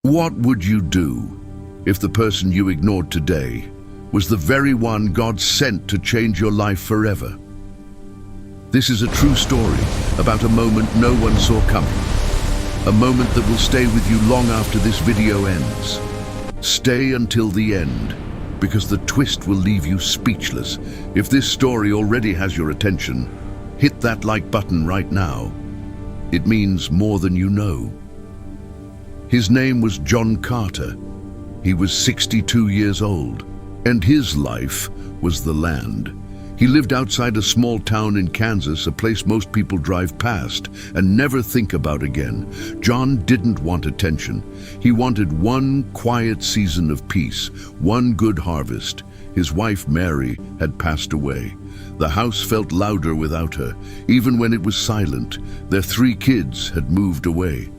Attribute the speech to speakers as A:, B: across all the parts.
A: What would you do if the person you ignored today was the very one God sent to change your life forever? This is a true story about a moment no one saw coming. A moment that will stay with you long after this video ends. Stay until the end, because the twist will leave you speechless. If this story already has your attention, hit that like button right now. It means more than you know. His name was John Carter. He was 62 years old, and his life was the land. He lived outside a small town in Kansas, a place most people drive past and never think about again. John didn't want attention. He wanted one quiet season of peace, one good harvest. His wife, Mary, had passed away. The house felt louder without her. Even when it was silent, their 3 kids had moved away.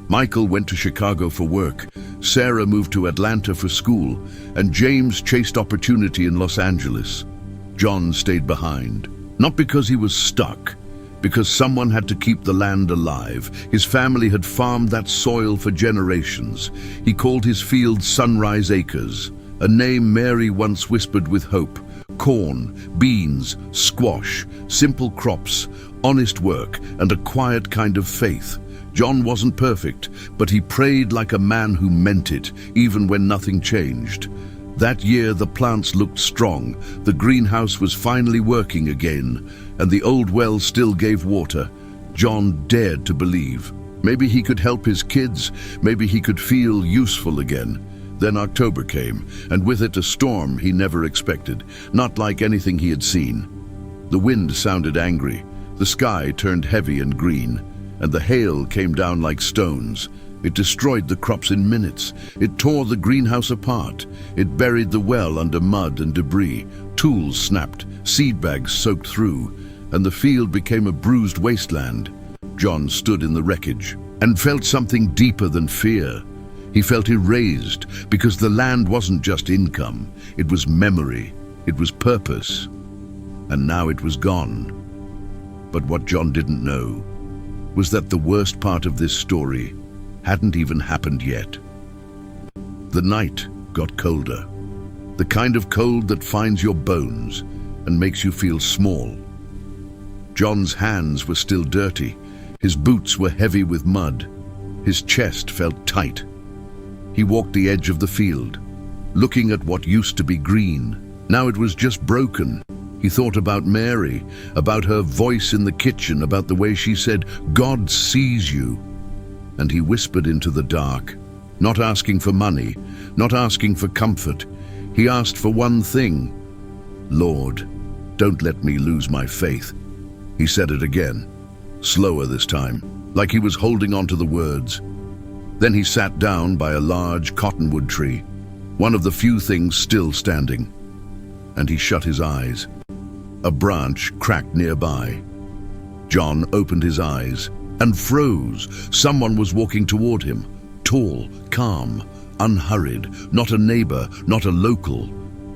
A: Michael went to Chicago for work, Sarah moved to Atlanta for school, and James chased opportunity in Los Angeles. John stayed behind, not because he was stuck, because someone had to keep the land alive. His family had farmed that soil for generations. He called his field Sunrise Acres, a name Mary once whispered with hope. Corn, beans, squash, simple crops, honest work, and a quiet kind of faith. John wasn't perfect, but he prayed like a man who meant it, even when nothing changed. That year, the plants looked strong, the greenhouse was finally working again, and the old well still gave water. John dared to believe. Maybe he could help his kids, maybe he could feel useful again. Then October came, and with it a storm he never expected, not like anything he had seen. The wind sounded angry, the sky turned heavy and green, and the hail came down like stones. It destroyed the crops in minutes. It tore the greenhouse apart. It buried the well under mud and debris. Tools snapped, seed bags soaked through, and the field became a bruised wasteland. John stood in the wreckage and felt something deeper than fear. He felt erased, because the land wasn't just income. It was memory. It was purpose. And now it was gone. But what John didn't know was that the worst part of this story hadn't even happened yet. The night got colder, the kind of cold that finds your bones and makes you feel small. John's hands were still dirty, his boots were heavy with mud, his chest felt tight. He walked the edge of the field, looking at what used to be green. Now it was just broken. He thought about Mary, about her voice in the kitchen, about the way she said, "God sees you." And he whispered into the dark, not asking for money, not asking for comfort. He asked for one thing: "Lord, don't let me lose my faith." He said it again, slower this time, like he was holding on to the words. Then he sat down by a large cottonwood tree, one of the few things still standing, and he shut his eyes. A branch cracked nearby. John opened his eyes and froze. Someone was walking toward him, tall, calm, unhurried, not a neighbor, not a local,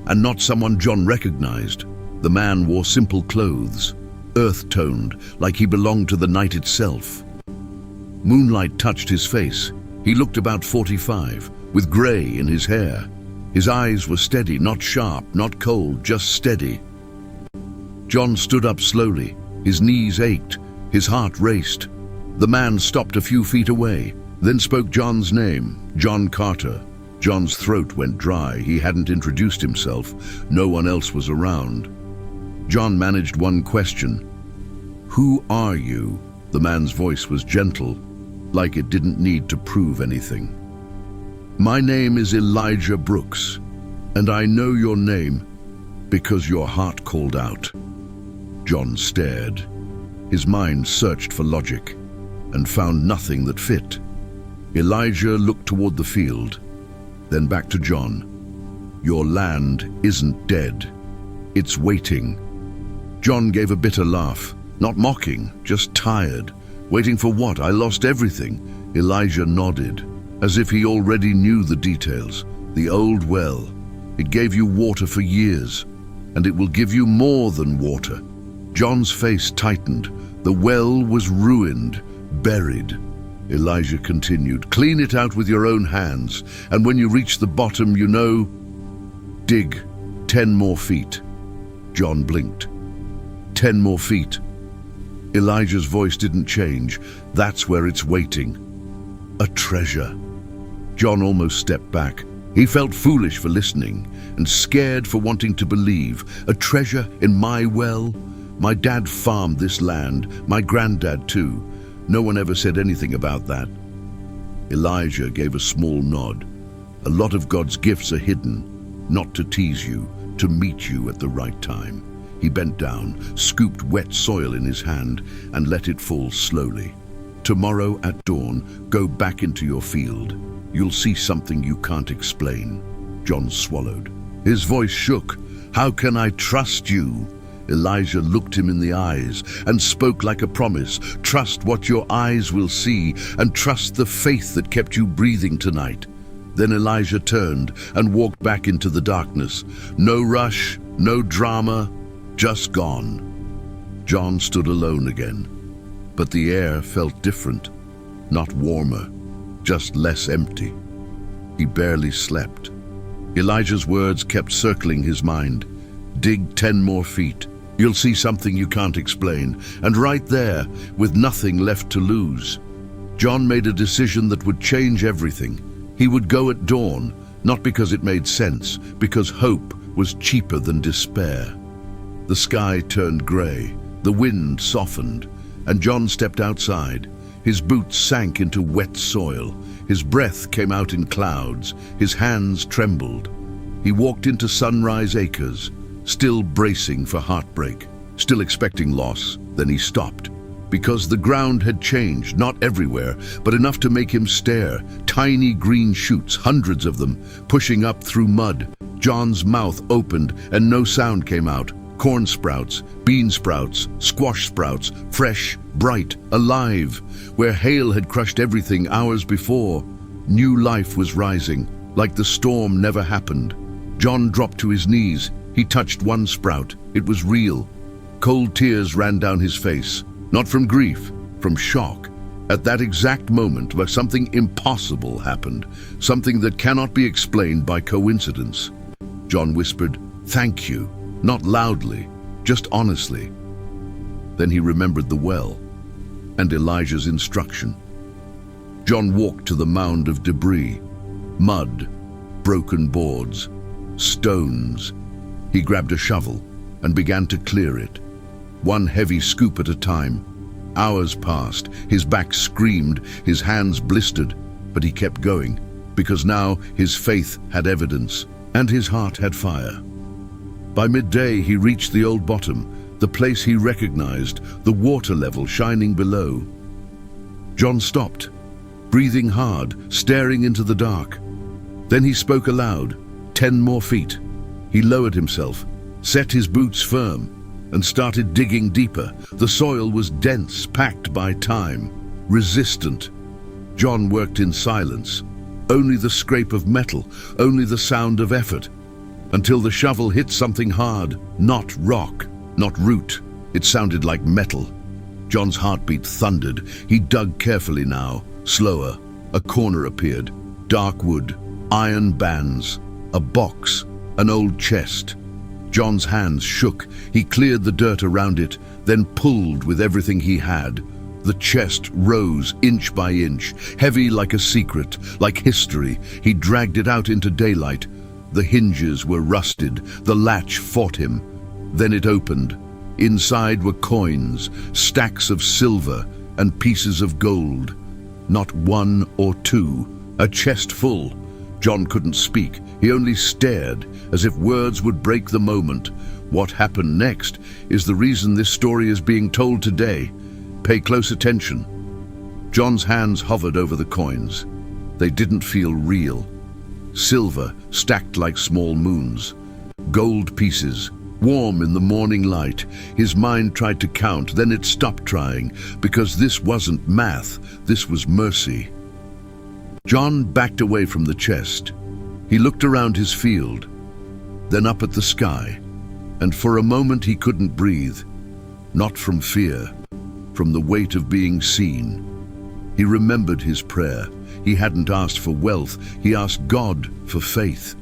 A: and not someone John recognized. The man wore simple clothes, earth-toned, like he belonged to the night itself. Moonlight touched his face. He looked about 45, with gray in his hair. His eyes were steady, not sharp, not cold, just steady. John stood up slowly. His knees ached, his heart raced. The man stopped a few feet away, then spoke John's name, John Carter. John's throat went dry. He hadn't introduced himself. No one else was around. John managed one question. "Who are you?" The man's voice was gentle, like it didn't need to prove anything. "My name is Elijah Brooks, and I know your name because your heart called out." John stared. His mind searched for logic and found nothing that fit. Elijah looked toward the field, then back to John. "Your land isn't dead. It's waiting." John gave a bitter laugh, not mocking, just tired. "Waiting for what? I lost everything." Elijah nodded, as if he already knew the details. "The old well. It gave you water for years, and it will give you more than water." John's face tightened. The well was ruined, buried. Elijah continued, "Clean it out with your own hands, and when you reach the bottom, dig 10 more feet." John blinked. 10 more feet. Elijah's voice didn't change. "That's where it's waiting. A treasure." John almost stepped back. He felt foolish for listening and scared for wanting to believe. A treasure in my well? My dad farmed this land, my granddad too. No one ever said anything about that. Elijah gave a small nod. A lot of God's gifts are hidden, not to tease you, to meet you at the right time. He bent down, scooped wet soil in his hand, and let it fall slowly. "Tomorrow at dawn, go back into your field. You'll see something you can't explain." John swallowed. His voice shook. "How can I trust you?" Elijah looked him in the eyes and spoke like a promise. "Trust what your eyes will see, and trust the faith that kept you breathing tonight." Then Elijah turned and walked back into the darkness. No rush, no drama, just gone. John stood alone again, but the air felt different, not warmer, just less empty. He barely slept. Elijah's words kept circling his mind. "Dig 10 more feet. You'll see something you can't explain." And right there, with nothing left to lose, John made a decision that would change everything. He would go at dawn, not because it made sense, because hope was cheaper than despair. The sky turned gray, the wind softened, and John stepped outside. His boots sank into wet soil. His breath came out in clouds. His hands trembled. He walked into Sunrise Acres, still bracing for heartbreak, still expecting loss. Then he stopped, because the ground had changed, not everywhere, but enough to make him stare. Tiny green shoots, hundreds of them, pushing up through mud. John's mouth opened and no sound came out. Corn sprouts, bean sprouts, squash sprouts, fresh, bright, alive. Where hail had crushed everything hours before, new life was rising, like the storm never happened. John dropped to his knees. He touched one sprout. It was real. Cold tears ran down his face, not from grief, from shock. At that exact moment where something impossible happened, something that cannot be explained by coincidence. John whispered, "Thank you," not loudly, just honestly. Then he remembered the well and Elijah's instruction. John walked to the mound of debris, mud, broken boards, stones. He grabbed a shovel and began to clear it, one heavy scoop at a time. Hours passed, his back screamed, his hands blistered, but he kept going, because now his faith had evidence, and his heart had fire. By midday he reached the old bottom, the place he recognized, the water level shining below. John stopped, breathing hard, staring into the dark. Then he spoke aloud, 10 more feet. He lowered himself, set his boots firm, and started digging deeper. The soil was dense, packed by time, resistant. John worked in silence, only the scrape of metal, only the sound of effort, until the shovel hit something hard, not rock, not root. It sounded like metal. John's heartbeat thundered. He dug carefully now, slower. A corner appeared, dark wood, iron bands, a box, an old chest. John's hands shook. He cleared the dirt around it, then pulled with everything he had. The chest rose inch by inch, heavy like a secret, like history. He dragged it out into daylight. The hinges were rusted. The latch fought him. Then it opened. Inside were coins, stacks of silver, and pieces of gold. Not one or two, a chest full. John couldn't speak. He only stared, as if words would break the moment. What happened next is the reason this story is being told today. Pay close attention. John's hands hovered over the coins. They didn't feel real. Silver stacked like small moons. Gold pieces, warm in the morning light. His mind tried to count, then it stopped trying, because this wasn't math, this was mercy. John backed away from the chest. He looked around his field, then up at the sky, and for a moment he couldn't breathe. Not from fear, from the weight of being seen. He remembered his prayer. He hadn't asked for wealth, he asked God for faith.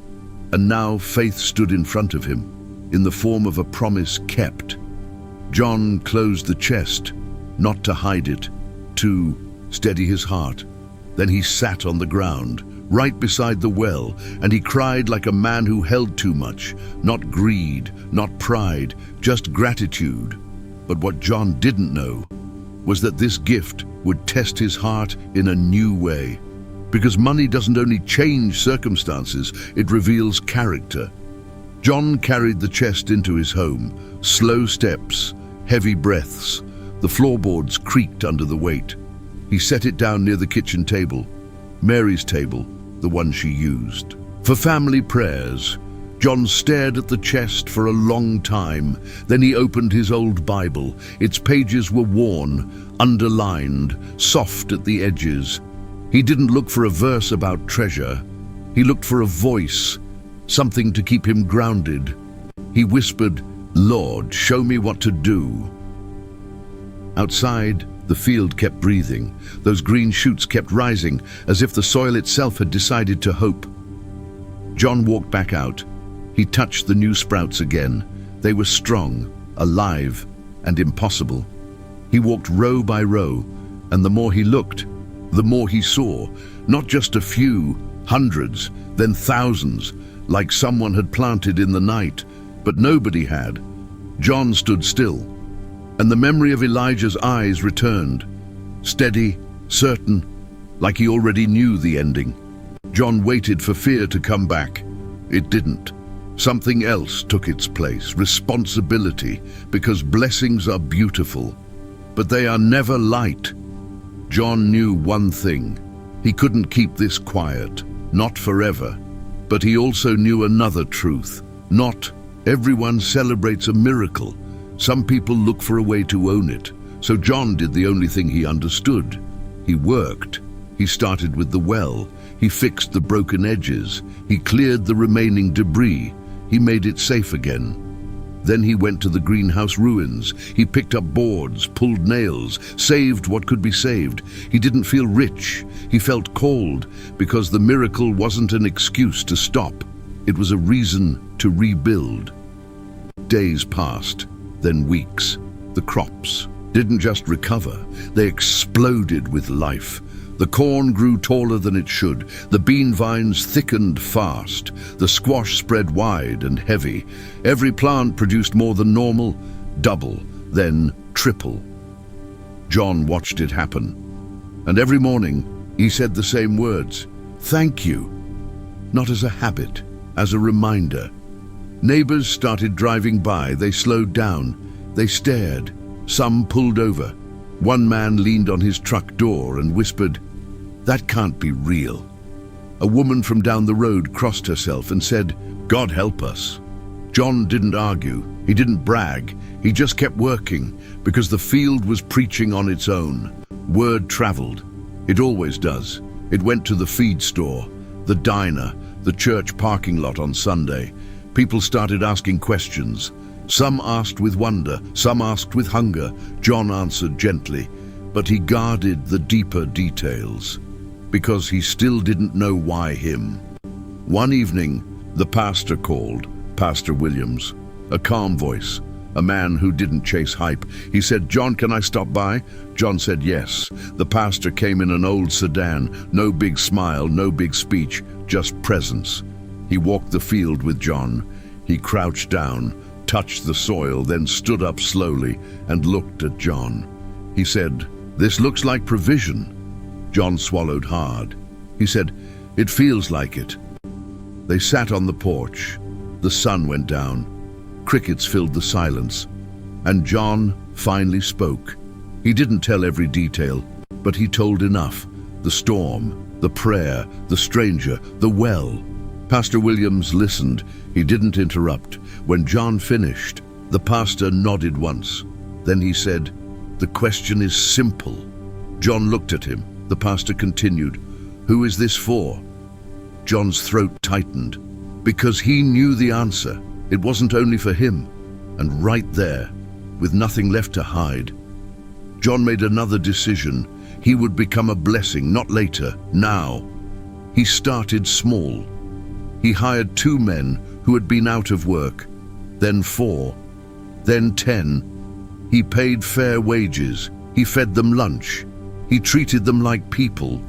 A: And now faith stood in front of him, in the form of a promise kept. John closed the chest, not to hide it, to steady his heart. Then he sat on the ground, right beside the well, and he cried like a man who held too much. Not greed, not pride, just gratitude. But what John didn't know was that this gift would test his heart in a new way. Because money doesn't only change circumstances, it reveals character. John carried the chest into his home. Slow steps, heavy breaths. The floorboards creaked under the weight. He set it down near the kitchen table, Mary's table, the one she used. For family prayers, John stared at the chest for a long time. Then he opened his old Bible. Its pages were worn, underlined, soft at the edges. He didn't look for a verse about treasure. He looked for a voice, something to keep him grounded. He whispered, "Lord, show me what to do." Outside, the field kept breathing. Those green shoots kept rising, as if the soil itself had decided to hope. John walked back out. He touched the new sprouts again. They were strong, alive, and impossible. He walked row by row, and the more he looked, the more he saw. Not just a few, hundreds, then thousands, like someone had planted in the night, but nobody had. John stood still, and the memory of Elijah's eyes returned, steady, certain, like he already knew the ending. John waited for fear to come back. It didn't. Something else took its place, responsibility, because blessings are beautiful, but they are never light. John knew one thing. He couldn't keep this quiet, not forever. But he also knew another truth. Not everyone celebrates a miracle. Some people look for a way to own it. So John did the only thing he understood. He worked. He started with the well. He fixed the broken edges. He cleared the remaining debris. He made it safe again. Then he went to the greenhouse ruins. He picked up boards, pulled nails, saved what could be saved. He didn't feel rich. He felt called, because the miracle wasn't an excuse to stop. It was a reason to rebuild. Days passed, then weeks. The crops didn't just recover, they exploded with life. The corn grew taller than it should. The bean vines thickened fast. The squash spread wide and heavy. Every plant produced more than normal, double, then triple. John watched it happen. And every morning, he said the same words, "Thank you." Not as a habit, as a reminder. Neighbors started driving by. They slowed down. They stared. Some pulled over. One man leaned on his truck door and whispered, "That can't be real." A woman from down the road crossed herself and said, "God help us." John didn't argue. He didn't brag. He just kept working, because the field was preaching on its own. Word traveled. It always does. It went to the feed store, the diner, the church parking lot on Sunday. People started asking questions. Some asked with wonder, some asked with hunger. John answered gently, but he guarded the deeper details, because he still didn't know why him. One evening, the pastor called, Pastor Williams, a calm voice, a man who didn't chase hype. He said, "John, can I stop by?" John said yes. The pastor came in an old sedan, no big smile, no big speech, just presence. He walked the field with John. He crouched down, touched the soil, then stood up slowly and looked at John. He said, "This looks like provision." John swallowed hard. He said, "It feels like it." They sat on the porch. The sun went down. Crickets filled the silence. And John finally spoke. He didn't tell every detail, but he told enough. The storm, the prayer, the stranger, the well. Pastor Williams listened. He didn't interrupt. When John finished, the pastor nodded once. Then he said, "The question is simple." John looked at him. The pastor continued, "Who is this for?" John's throat tightened, because he knew the answer. It wasn't only for him. And right there, with nothing left to hide, John made another decision. He would become a blessing, not later, now. He started small. He hired 2 men who had been out of work, then 4, then 10. He paid fair wages. He fed them lunch. He treated them like people,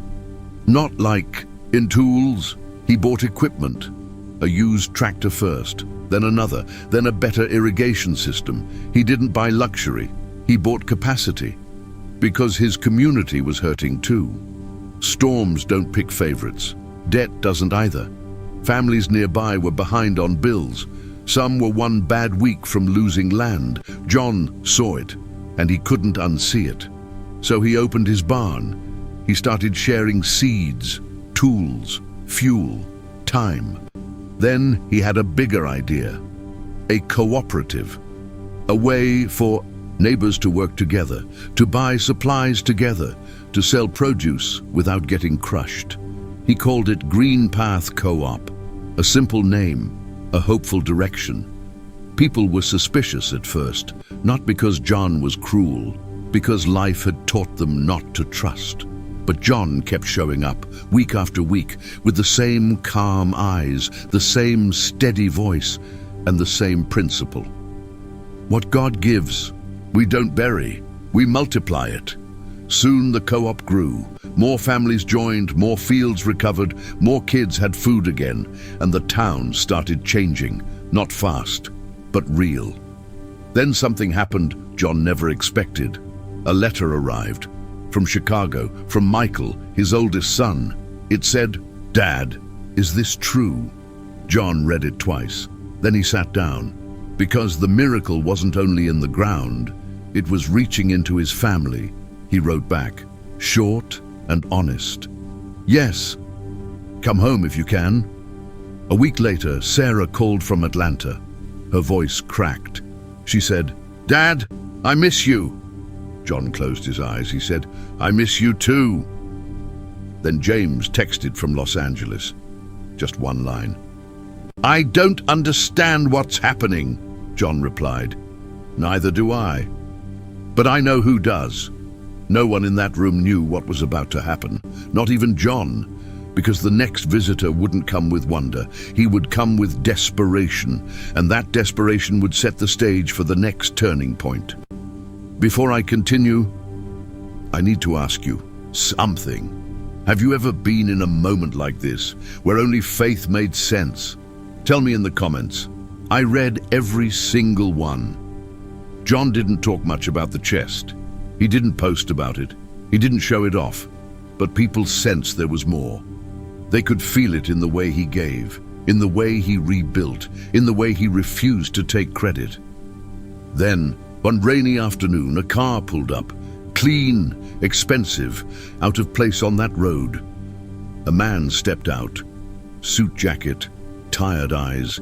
A: not like in tools. He bought equipment, a used tractor first, then another, then a better irrigation system. He didn't buy luxury. He bought capacity, because his community was hurting too. Storms don't pick favorites. Debt doesn't either. Families nearby were behind on bills. Some were one bad week from losing land. John saw it, and he couldn't unsee it. So he opened his barn. He started sharing seeds, tools, fuel, time. Then he had a bigger idea, a cooperative, a way for neighbors to work together, to buy supplies together, to sell produce without getting crushed. He called it Green Path Co-op, a simple name, a hopeful direction. People were suspicious at first, not because John was cruel, because life had taught them not to trust. But John kept showing up, week after week, with the same calm eyes, the same steady voice, and the same principle. What God gives, we don't bury, we multiply it. Soon the co-op grew. More families joined, more fields recovered, more kids had food again, and the town started changing, not fast, but real. Then something happened John never expected. A letter arrived. From Chicago, from Michael, his oldest son. It said, "Dad, is this true?" John read it twice. Then he sat down, because the miracle wasn't only in the ground, it was reaching into his family. He wrote back, short and honest. "Yes, come home if you can." A week later, Sarah called from Atlanta. Her voice cracked. She said, "Dad, I miss you." John closed his eyes. He said, "I miss you too." Then James texted from Los Angeles. Just one line. "I don't understand what's happening," John replied. "Neither do I. But I know who does." No one in that room knew what was about to happen, not even John, because the next visitor wouldn't come with wonder. He would come with desperation, and that desperation would set the stage for the next turning point. Before I continue, I need to ask you something. Have you ever been in a moment like this, where only faith made sense? Tell me in the comments. I read every single one. John didn't talk much about the chest. He didn't post about it. He didn't show it off. But people sensed there was more. They could feel it in the way he gave, in the way he rebuilt, in the way he refused to take credit. Then, one rainy afternoon, a car pulled up, clean, expensive, out of place on that road. A man stepped out, suit jacket, tired eyes,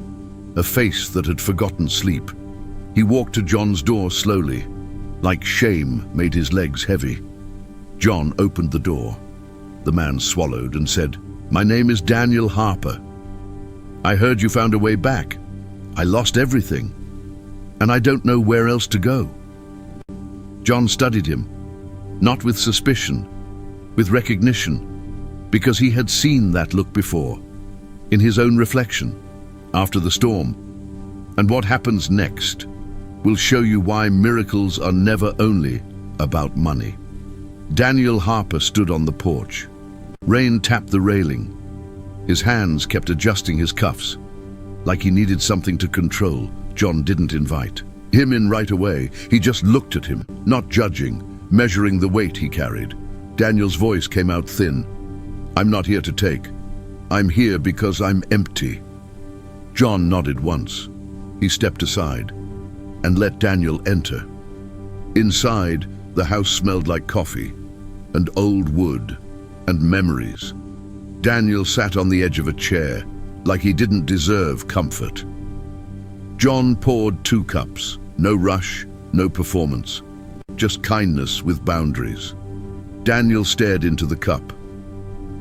A: a face that had forgotten sleep. He walked to John's door slowly, like shame made his legs heavy. John opened the door. The man swallowed and said, "My name is Daniel Harper. I heard you found a way back. I lost everything, and I don't know where else to go." John studied him, not with suspicion, with recognition, because he had seen that look before, in his own reflection, after the storm. And what happens next will show you why miracles are never only about money. Daniel Harper stood on the porch. Rain tapped the railing. His hands kept adjusting his cuffs, like he needed something to control. John didn't invite him in right away. He just looked at him, not judging, measuring the weight he carried. Daniel's voice came out thin. "I'm not here to take. I'm here because I'm empty." John nodded once. He stepped aside and let Daniel enter. Inside, the house smelled like coffee and old wood and memories. Daniel sat on the edge of a chair, like he didn't deserve comfort. John poured 2 cups, no rush, no performance, just kindness with boundaries. Daniel stared into the cup.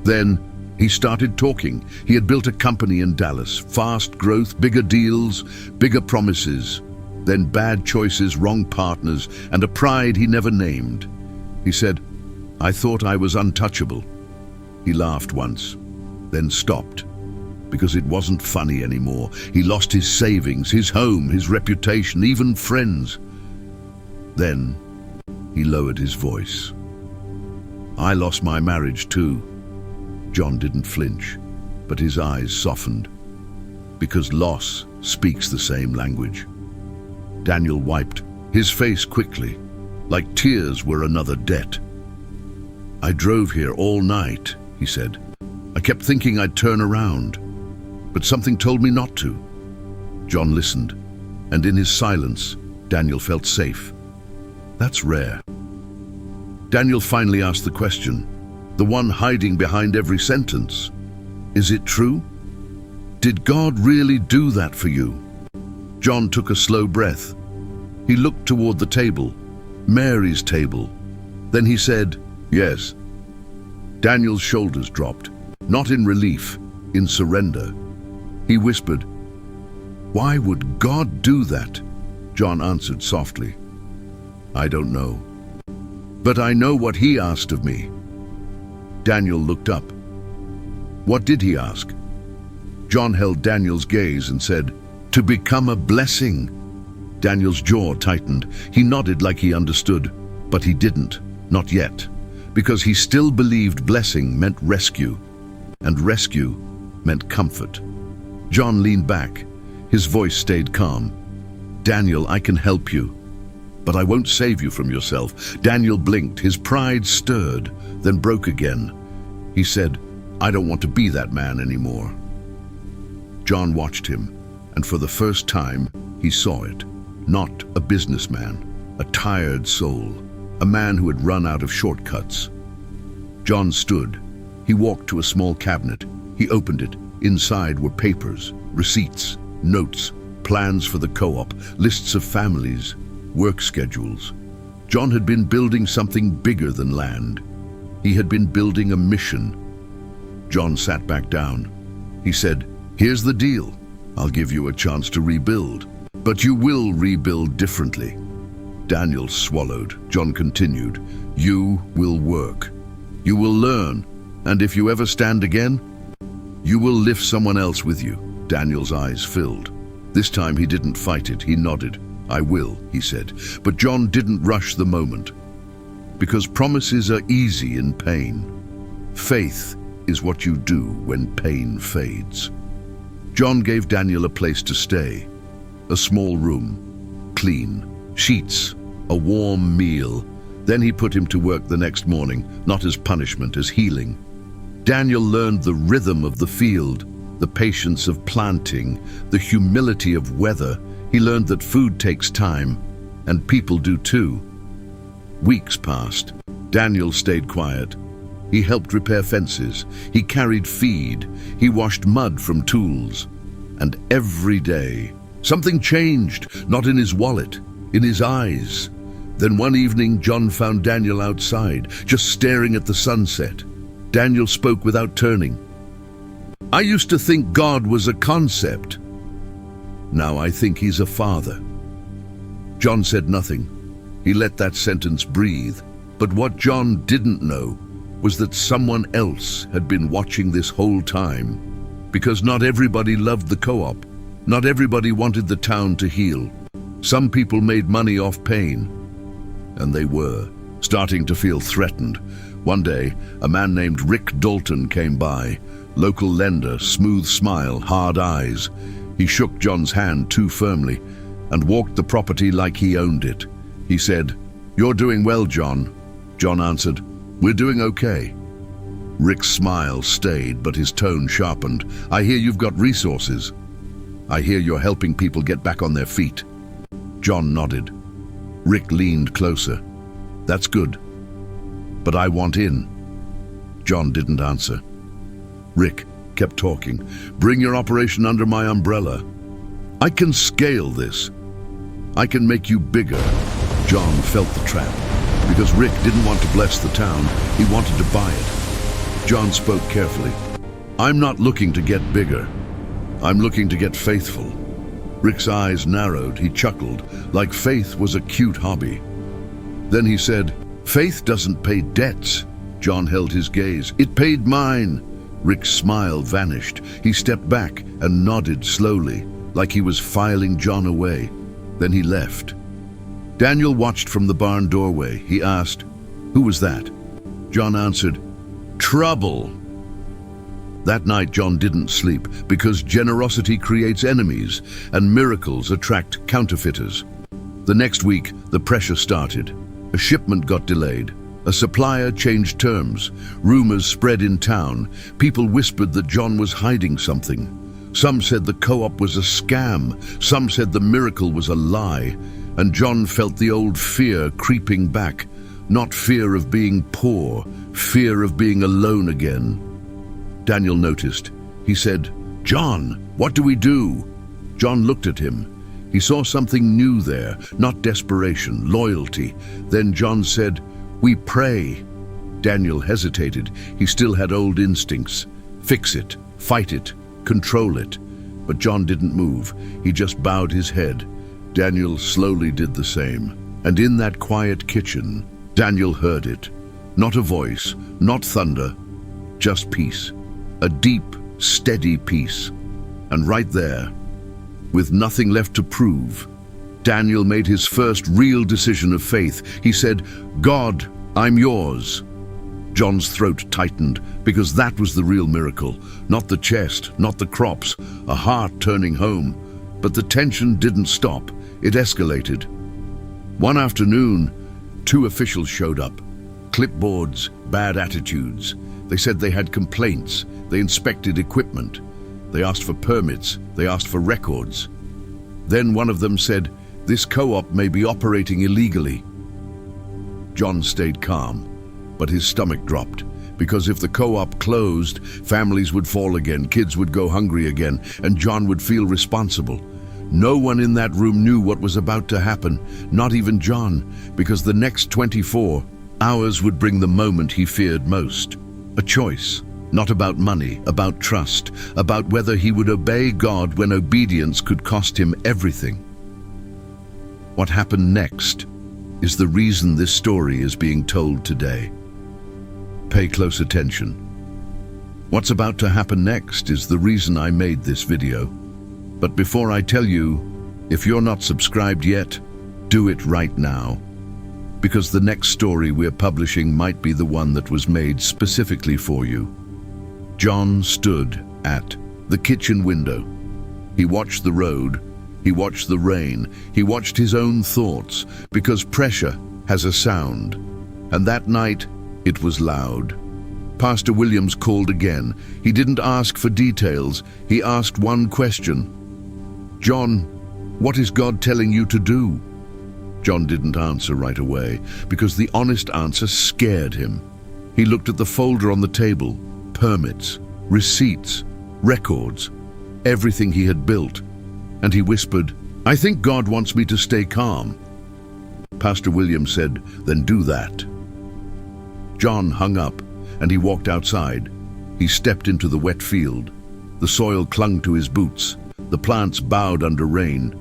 A: Then he started talking. He had built a company in Dallas, fast growth, bigger deals, bigger promises, then bad choices, wrong partners, and a pride he never named. He said, I thought I was untouchable." He laughed once, then stopped, because it wasn't funny anymore. He lost his savings, his home, his reputation, even friends. Then he lowered his voice. "I lost my marriage too." John didn't flinch, but his eyes softened, because loss speaks the same language. Daniel wiped his face quickly, like tears were another debt. "I drove here all night," he said. "I kept thinking I'd turn around, but something told me not to." John listened, and in his silence, Daniel felt safe. That's rare. Daniel finally asked the question, the one hiding behind every sentence. "Is it true? Did God really do that for you?" John took a slow breath. He looked toward the table, Mary's table. Then he said, "Yes." Daniel's shoulders dropped, not in relief, in surrender. He whispered, "Why would God do that?" John answered softly, "I don't know. But I know what he asked of me." Daniel looked up. "What did he ask?" John held Daniel's gaze and said, "To become a blessing." Daniel's jaw tightened. He nodded like he understood, but he didn't, not yet, because he still believed blessing meant rescue, and rescue meant comfort. John leaned back. His voice stayed calm. "Daniel, I can help you, but I won't save you from yourself." Daniel blinked. His pride stirred, then broke again. He said, "I don't want to be that man anymore." John watched him, and for the first time, he saw it. Not a businessman, a tired soul, a man who had run out of shortcuts. John stood. He walked to a small cabinet. He opened it. Inside were papers, receipts, notes, plans for the co-op, lists of families, work schedules. John had been building something bigger than land. He had been building a mission. John sat back down. He said, "Here's the deal. I'll give you a chance to rebuild, but you will rebuild differently." Daniel swallowed. John continued, "You will work. You will learn, and if you ever stand again, you will lift someone else with you." Daniel's eyes filled. This time he didn't fight it. He nodded. "I will," he said. But John didn't rush the moment, because promises are easy in pain. Faith is what you do when pain fades. John gave Daniel a place to stay, a small room, clean, sheets, a warm meal. Then he put him to work the next morning, not as punishment, as healing. Daniel learned the rhythm of the field, the patience of planting, the humility of weather. He learned that food takes time, and people do too. Weeks passed. Daniel stayed quiet. He helped repair fences. He carried feed. He washed mud from tools. And every day, something changed, not in his wallet, in his eyes. Then one evening, John found Daniel outside, just staring at the sunset. Daniel spoke without turning. "I used to think God was a concept. Now I think he's a father." John said nothing. He let that sentence breathe. But what John didn't know was that someone else had been watching this whole time. Because not everybody loved the co-op. Not everybody wanted the town to heal. Some people made money off pain. And they were starting to feel threatened. One day, a man named Rick Dalton came by. Local lender, smooth smile, hard eyes. He shook John's hand too firmly and walked the property like he owned it. He said, "You're doing well, John." John answered, "We're doing okay." Rick's smile stayed, but his tone sharpened. "I hear you've got resources. I hear you're helping people get back on their feet." John nodded. Rick leaned closer. "That's good. But I want in." John didn't answer. Rick kept talking. "Bring your operation under my umbrella. I can scale this. I can make you bigger." John felt the trap. Because Rick didn't want to bless the town, he wanted to buy it. John spoke carefully. "I'm not looking to get bigger. I'm looking to get faithful." Rick's eyes narrowed. He chuckled, like faith was a cute hobby. Then he said, "Faith doesn't pay debts. John held his gaze. "It paid mine." Rick's smile vanished. He stepped back and nodded slowly, like he was filing John away. Then he left. Daniel watched from the barn doorway. He asked, "Who was that?" John answered, "Trouble." That night John didn't sleep because generosity creates enemies and miracles attract counterfeiters. The next week, the pressure started. A shipment got delayed. A supplier changed terms. Rumors spread in town. People whispered that John was hiding something. Some said the co-op was a scam. Some said the miracle was a lie. And John felt the old fear creeping back. Not fear of being poor, fear of being alone again. Daniel noticed. He said, "John, what do we do?" John looked at him. He saw something new there, not desperation, loyalty. Then John said, "We pray." Daniel hesitated. He still had old instincts. Fix it, fight it, control it. But John didn't move. He just bowed his head. Daniel slowly did the same. And in that quiet kitchen, Daniel heard it. Not a voice, not thunder, just peace. A deep, steady peace. And right there, with nothing left to prove, Daniel made his first real decision of faith. He said, "God, I'm yours." John's throat tightened because that was the real miracle. Not the chest, not the crops, a heart turning home. But the tension didn't stop. It escalated. One afternoon, 2 officials showed up. Clipboards, bad attitudes. They said they had complaints. They inspected equipment. They asked for permits. They asked for records. Then one of them said, "This co-op may be operating illegally." John stayed calm, but his stomach dropped. Because if the co-op closed, families would fall again, kids would go hungry again, and John would feel responsible. No one in that room knew what was about to happen, not even John, because the next 24 hours would bring the moment he feared most. A choice, not about money, about trust, about whether he would obey God when obedience could cost him everything. What happened next is the reason this story is being told today. Pay close attention. What's about to happen next is the reason I made this video. But before I tell you, if you're not subscribed yet, do it right now. Because the next story we're publishing might be the one that was made specifically for you. John stood at the kitchen window. He watched the road. He watched the rain. He watched his own thoughts, because pressure has a sound. And that night, it was loud. Pastor Williams called again. He didn't ask for details. He asked one question. "John, what is God telling you to do?" John didn't answer right away, because the honest answer scared him. He looked at the folder on the table, permits, receipts, records, everything he had built, and he whispered, "I think God wants me to stay calm." Pastor Williams said, "Then do that." John hung up, and he walked outside. He stepped into the wet field. The soil clung to his boots. The plants bowed under rain,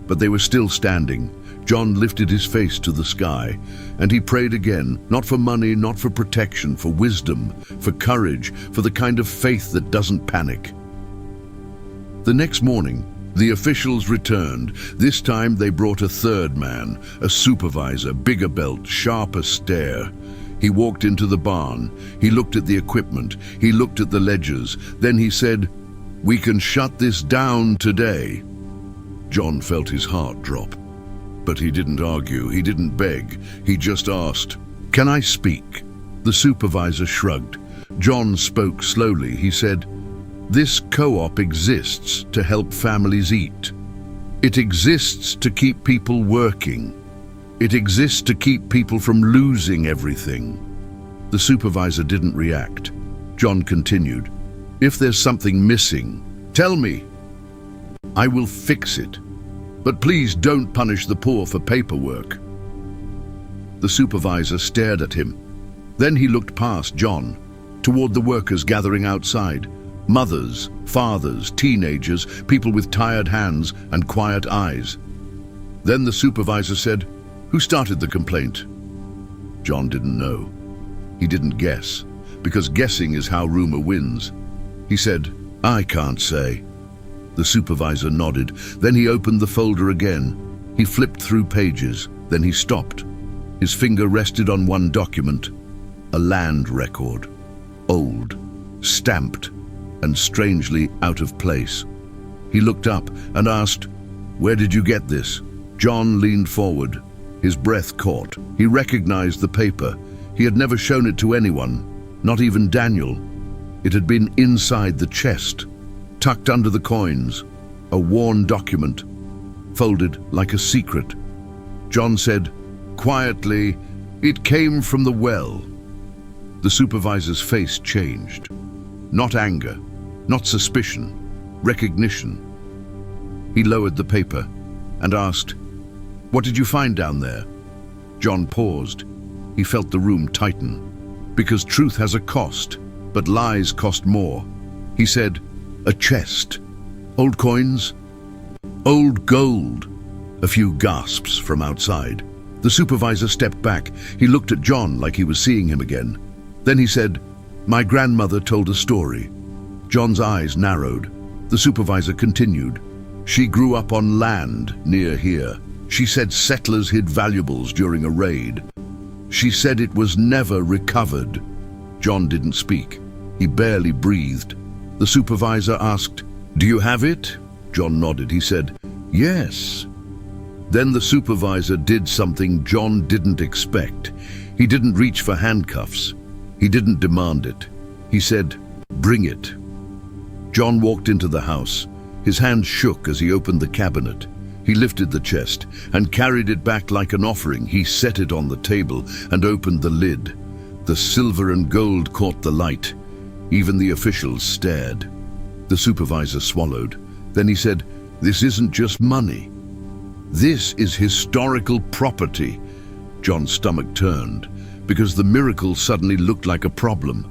A: but they were still standing. John lifted his face to the sky, and he prayed again, not for money, not for protection, for wisdom, for courage, for the kind of faith that doesn't panic. The next morning, the officials returned. This time they brought a third man, a supervisor, bigger belt, sharper stare. He walked into the barn. He looked at the equipment. He looked at the ledgers. Then he said, "We can shut this down today." John felt his heart drop. But he didn't argue, he didn't beg, he just asked, "Can I speak?" The supervisor shrugged. John spoke slowly. He said, "This co-op exists to help families eat. It exists to keep people working. It exists to keep people from losing everything." The supervisor didn't react. John continued, "If there's something missing, tell me. I will fix it. But please don't punish the poor for paperwork." The supervisor stared at him. Then he looked past John, toward the workers gathering outside. Mothers, fathers, teenagers, people with tired hands and quiet eyes. Then the supervisor said, "Who started the complaint?" John didn't know. He didn't guess, because guessing is how rumor wins. He said, "I can't say." The supervisor nodded. Then he opened the folder again. He flipped through pages. Then he stopped. His finger rested on one document, a land record. Old, stamped, and strangely out of place. He looked up and asked, "Where did you get this?" John leaned forward. His breath caught. He recognized the paper. He had never shown it to anyone, not even Daniel. It had been inside the chest, tucked under the coins, a worn document, folded like a secret. John said, quietly, "It came from the well." The supervisor's face changed. Not anger, not suspicion, recognition. He lowered the paper and asked, "What did you find down there?" John paused. He felt the room tighten. Because truth has a cost, but lies cost more. He said, "A chest. Old coins? Old gold." A few gasps from outside. The supervisor stepped back. He looked at John like he was seeing him again. Then he said, "My grandmother told a story." John's eyes narrowed. The supervisor continued, "She grew up on land near here. She said settlers hid valuables during a raid. She said it was never recovered." John didn't speak. He barely breathed. The supervisor asked, "Do you have it?" John nodded. He said, "Yes." Then the supervisor did something John didn't expect. He didn't reach for handcuffs. He didn't demand it. He said, "Bring it." John walked into the house. His hand shook as he opened the cabinet. He lifted the chest and carried it back like an offering. He set it on the table and opened the lid. The silver and gold caught the light. Even the officials stared. The supervisor swallowed. Then he said, "This isn't just money. This is historical property." John's stomach turned, because the miracle suddenly looked like a problem.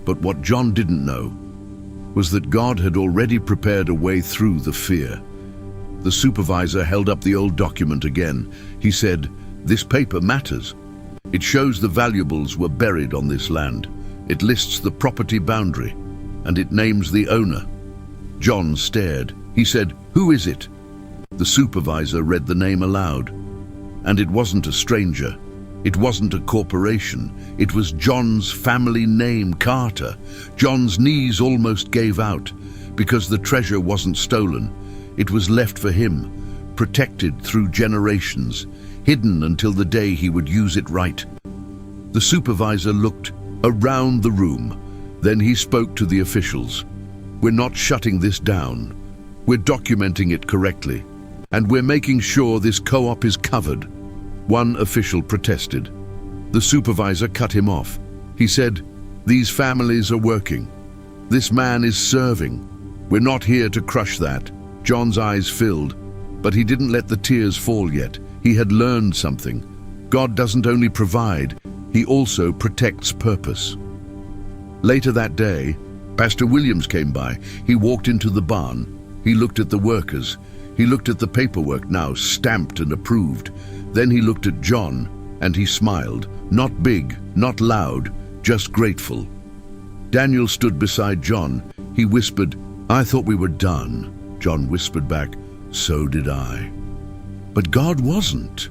A: But what John didn't know was that God had already prepared a way through the fear. The supervisor held up the old document again. He said, "This paper matters. It shows the valuables were buried on this land. It lists the property boundary, and it names the owner." John stared. He said, "Who is it?" The supervisor read the name aloud. And it wasn't a stranger. It wasn't a corporation. It was John's family name, Carter. John's knees almost gave out, because the treasure wasn't stolen. It was left for him, protected through generations, hidden until the day he would use it right. The supervisor looked around the room. Then he spoke to the officials. "We're not shutting this down. We're documenting it correctly. And we're making sure this co-op is covered." One official protested. The supervisor cut him off. He said, "These families are working. This man is serving. We're not here to crush that." John's eyes filled, but he didn't let the tears fall yet. He had learned something. God doesn't only provide, He also protects purpose. Later that day, Pastor Williams came by. He walked into the barn. He looked at the workers. He looked at the paperwork now stamped and approved. Then he looked at John, and he smiled. Not big, not loud, just grateful. Daniel stood beside John. He whispered, "I thought we were done." John whispered back, "So did I." But God wasn't.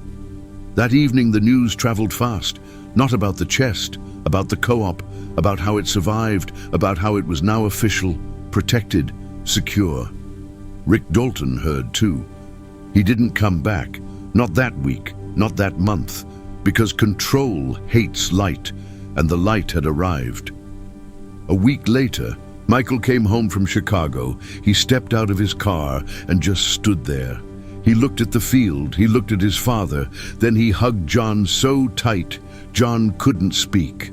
A: That evening the news traveled fast, not about the chest, about the co-op, about how it survived, about how it was now official, protected, secure. Rick Dalton heard too. He didn't come back, not that week, not that month, because control hates light, and the light had arrived. A week later, Michael came home from Chicago. He stepped out of his car and just stood there. He looked at the field, he looked at his father, then he hugged John so tight, John couldn't speak.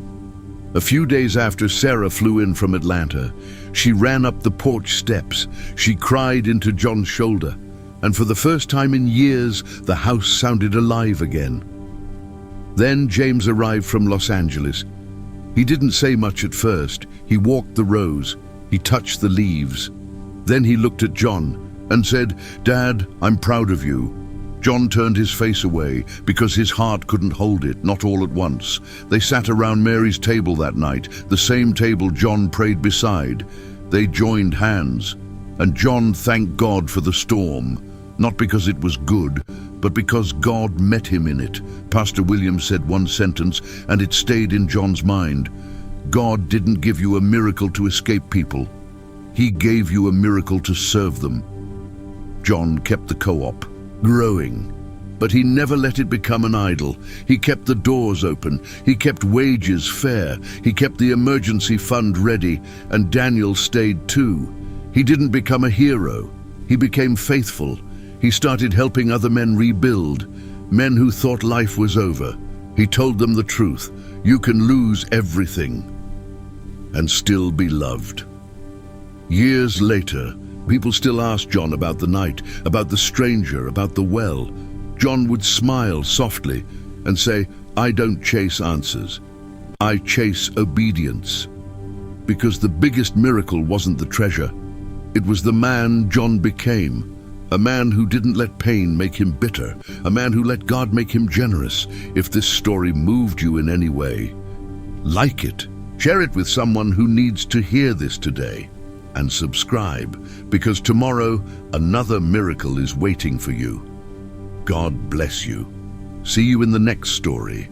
A: A few days after, Sarah flew in from Atlanta. She ran up the porch steps. She cried into John's shoulder, and for the first time in years, the house sounded alive again. Then James arrived from Los Angeles. He didn't say much at first. He walked the rows. He touched the leaves. Then he looked at John and said, "Dad, I'm proud of you." John turned his face away because his heart couldn't hold it, not all at once. They sat around Mary's table that night, the same table John prayed beside. They joined hands, and John thanked God for the storm, not because it was good, but because God met him in it. Pastor William said one sentence, and it stayed in John's mind. God didn't give you a miracle to escape people. He gave you a miracle to serve them. John kept the co-op growing, but he never let it become an idol. He kept the doors open. He kept wages fair. He kept the emergency fund ready, and Daniel stayed too. He didn't become a hero. He became faithful. He started helping other men rebuild, men who thought life was over. He told them the truth. You can lose everything and still be loved. Years later, people still ask John about the night, about the stranger, about the well. John would smile softly and say, I don't chase answers. I chase obedience. Because the biggest miracle wasn't the treasure. It was the man John became. A man who didn't let pain make him bitter. A man who let God make him generous. If this story moved you in any way, like it. Share it with someone who needs to hear this today. And subscribe, because tomorrow another miracle is waiting for you. God bless you. See you in the next story.